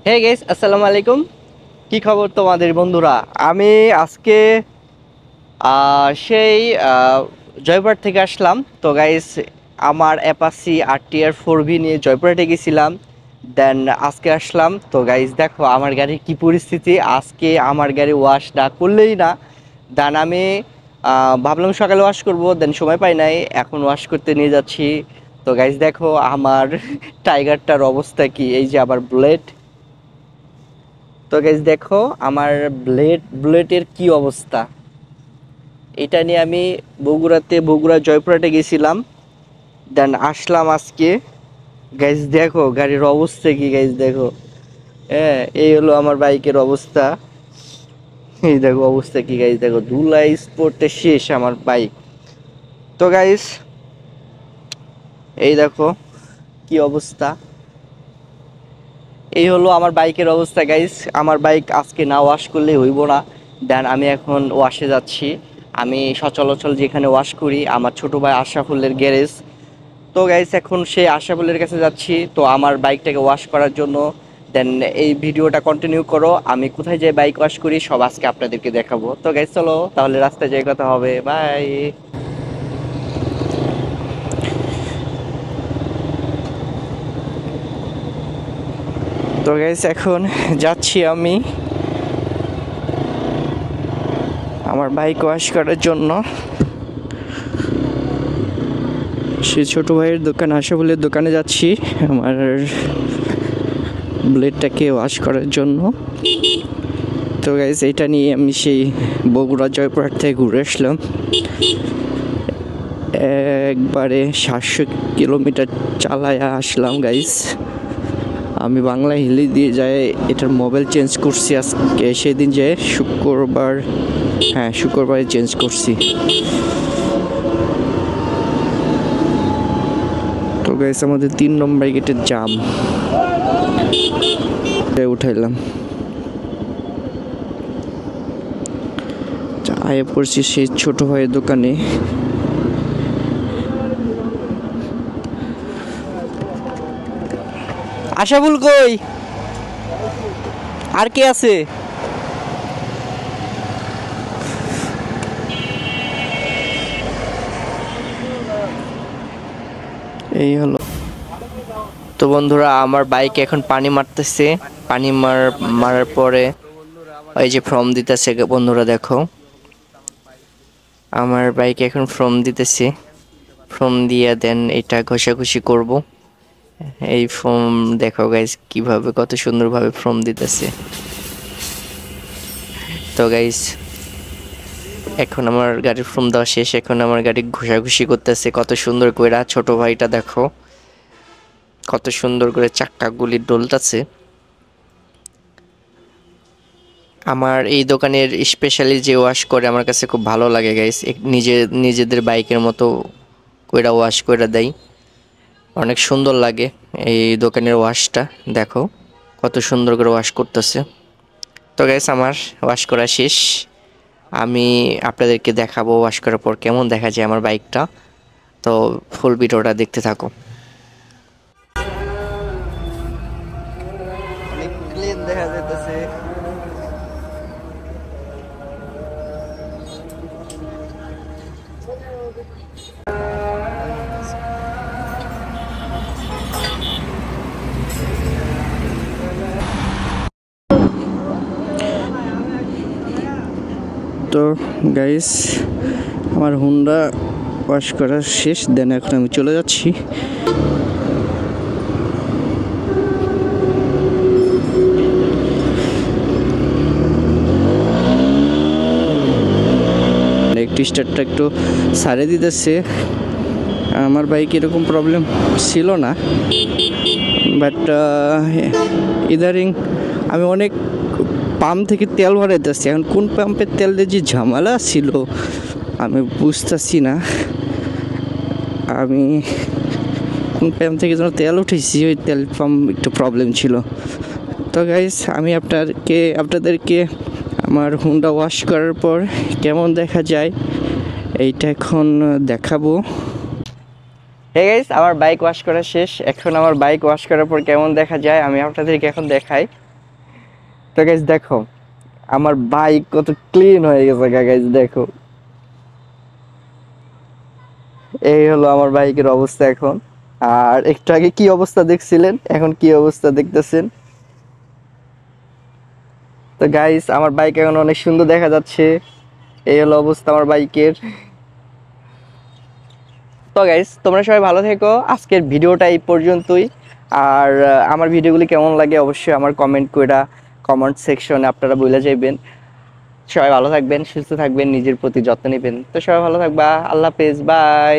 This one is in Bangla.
হে গাইস, আসসালামু আলাইকুম। কি খবর তোমাদের বন্ধুরা? আমি আজকে সেই জয়পুরহাট থেকে আসলাম। তো গাইস, আমার অ্যাপাসি আরটিআর 4V নিয়ে জয়পুরহাটে গেছিলাম। দেন আজকে আসলাম। তো গাইস দেখো আমার গাড়ির কি পরিস্থিতি। আজকে আমার গাড়ি ওয়াশ না করলেই না। দেন আমি ভাবলাম সকালে ওয়াশ করব, দেন সময় পাই নাই, এখন ওয়াশ করতে নিয়ে যাচ্ছি। তো গাইস দেখো আমার টাইগারটার অবস্থা কি। এই যে আবার ব্লেড। তো গাইস দেখো আমার বুলেটের কি অবস্থা। এটা নিয়ে আমি বগুড়া জয়পুরহাটে গেছিলাম। দেন আসলাম আজকে। গাইস দেখো গাড়ির অবস্থা কি। গাইস দেখো, হ্যাঁ এই হলো আমার বাইকের অবস্থা। এই দেখো অবস্থা কি। গাইস দেখো ধুলাই স্পোর্টে শেষ আমার বাইক। তো গাইস এই দেখো কি অবস্থা। এই হলো আমার বাইকের অবস্থা গাইস। আমার বাইক আজকে না ওয়াশ করলে হইব না। দেন আমি এখন ওয়াশে যাচ্ছি। আমি সচরাচর যেখানে ওয়াশ করি আমার ছোট ভাই আশরাফুলের গ্যারেজ। তো গাইস এখন সেই আশরাফুলের কাছে যাচ্ছি তো আমার বাইকটাকে ওয়াশ করার জন্য। দেন এই ভিডিওটা কন্টিনিউ করো, আমি কোথায় যাই বাইক ওয়াশ করি সব আজকে আপনাদেরকে দেখাবো। তো গাইস চলো তাহলে রাস্তায় যাই, কথা হবে, বাই। তো গাইস এখন যাচ্ছি আমি আমার বাইক ওয়াশ করার জন্য। সে ছোট ভাইয়ের দোকান আশরাফুলের দোকানে যাচ্ছি আমার ব্লেডটাকে ওয়াশ করার জন্য। তো গাইস এটা নিয়ে আমি সেই বগুড়া জয়পুরহাট থেকে ঘুরে আসলাম। একবারে 700 কিলোমিটার চালায় আসলাম গাইস। আমি বাংলা হিলি দিয়ে যাই এটার মোবাইল চেঞ্জ করছি আজকে, সেদিন যে শুক্রবার, হ্যাঁ শুক্রবারে চেঞ্জ করছি। তো গাইস আমাদের 3 নম্বর গেটের জাম উঠাইলাম। আয়ে পড়ছি সেই ছোট ভাইয়ের দোকানে। আশাফুল কই? আর কে আছে? এই হলো। তো বন্ধুরা আমার বাইক এখন পানি মারতেছে। পানি মারার পরে এই যে ফর্ম দিতেছে বন্ধুরা দেখো। আমার বাইক এখন ফর্ম দিতেছে। ফর্ম দিয়ে দেন এটা ঘষাঘষি করব। এই ফর্ম দেখো গাইস কিভাবে কত সুন্দরভাবে ফর্ম দিতেছে। তো গাইস এখন আমার গাড়ির ফর্ম দেওয়া শেষ। এখন আমার গাড়ি ঘষাঘষি করতেছে কত সুন্দর করে। ছোট ভাইটা দেখো কত সুন্দর করে চাক্কাগুলি ডলতাছে। আমার এই দোকানের স্পেশালি যে ওয়াশ করে আমার কাছে খুব ভালো লাগে গাইস। নিজেদের বাইকের মতো কইরা ওয়াশ কইরা দেয়, অনেক সুন্দর লাগে এই দোকানের ওয়াশটা। দেখো কত সুন্দর করে ওয়াশ করতেছে। তো গাইস আমার ওয়াশ করা শেষ। আমি আপনাদেরকে দেখাবো ওয়াশ করার পর কেমন দেখা যায় আমার বাইকটা। তো ফুল ভিডিওটা দেখতে থাকো। অনেক ক্লিন দেখা যাইতেছে। তো গাইস আমার হুন্ডা ওয়াশ করা শেষ। দেন এখন আমি চলে যাচ্ছি। একটু স্টার্টটা একটু সারে দিতেছে। আমার বাইক এরকম প্রবলেম ছিল না, বাট ইদারিং আমি অনেক পাম্প থেকে তেল ভরাইতেছি। এখন কোন পাম্পের তেল দিয়ে যে ঝামেলা ছিল আমি বুঝতেছি না। আমি কোন পাম্প থেকে যেন তেল উঠেছি, ওই তেল পাম্প একটু প্রবলেম ছিল। তো গাইস আমি আপনাদেরকে আমার হুন্ডা ওয়াশ করার পর কেমন দেখা যায় এইটা এখন দেখাবো। হে গাইস আমার বাইক ওয়াশ করা শেষ। এখন আমার বাইক ওয়াশ করার পর কেমন দেখা যায় আমি আপনাদেরকে এখন দেখাই। তো গাইস দেখো আমার বাইক কত ক্লিন হয়ে গেছে গাইস, দেখো এই হলো আমার বাইকের অবস্থা এখন। আর একটু আগে কি অবস্থা দেখছিলেন, এখন কি অবস্থা দেখতেছেন। তো গাইস আমার বাইক এখন অনেক সুন্দর দেখা যাচ্ছে, এই হলো অবস্থা আমার বাইকের। তো গাইস তোমরা সবাই ভালো থেকো, আজকের ভিডিওটা এই পর্যন্তই। আর আমার ভিডিওগুলি কেমন লাগে অবশ্যই আমার কমেন্ট সেকশনে আপনারা বলে যাবেন। সবাই ভালো থাকবেন, সুস্থ থাকবেন, নিজের প্রতি যত্ন নেবেন। তো সবাই ভালো থাকবা, আল্লাহ হাফেজ, বাই।